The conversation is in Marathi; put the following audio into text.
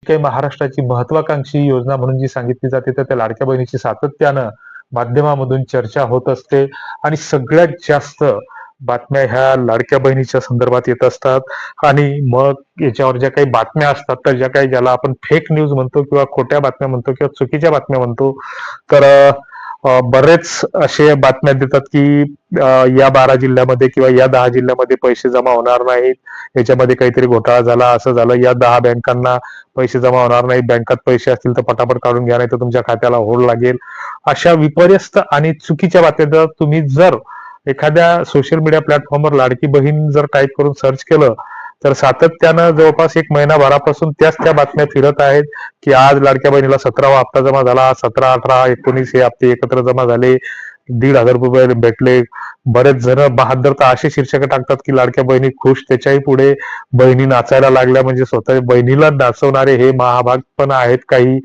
काही महाराष्ट्राची महत्वाकांक्षी योजना म्हणून जी सांगितली जाते, तर त्या लाडक्या बहिणीची सातत्यानं माध्यमामधून चर्चा होत असते आणि सगळ्यात जास्त बातम्या ह्या लाडक्या बहिणीच्या संदर्भात येत असतात आणि मग याच्यावर ज्या काही बातम्या असतात, तर ज्याला आपण फेक न्यूज म्हणतो किंवा खोट्या बातम्या म्हणतो किंवा चुकीच्या बातम्या म्हणतो, तर बरेच असे बातम्या देतात की या 12 जिल्ह्यामध्ये किंवा या 10 जिल्ह्यामध्ये पैसे जमा होणार नाहीत, याच्यामध्ये काहीतरी घोटाळा झाला, असं झालं, या 10 बँकांना पैसे जमा होणार नाहीत, बँकात पैसे असतील तर पटापट काढून घ्या, नाही तर तुमच्या खात्याला होड लागेल. अशा विपर्यस्त आणि चुकीच्या बातम्या तुम्ही जर एखाद्या सोशल मीडिया प्लॅटफॉर्मवर लाडकी बहीण जर टाईप करून सर्च केलं, तर सातत्यानं जवळपास 1 महिनाभरापासून त्या बातम्या फिरत आहेत की आज लाडक्या बहिणीला 17वा हप्ता जमा झाला, 17, 18, 19 हे हप्ते एकत्र जमा झाले, 1,500 रुपये भेटले. बरेच जण बहादर तर अशी शीर्षकं टाकतात की लाडक्या बहिणी खुश, त्याच्याही पुढे बहिणी नाचायला लागल्या, म्हणजे स्वतः बहिणीला नाचवणारे हे महाभाग पण आहेत काही.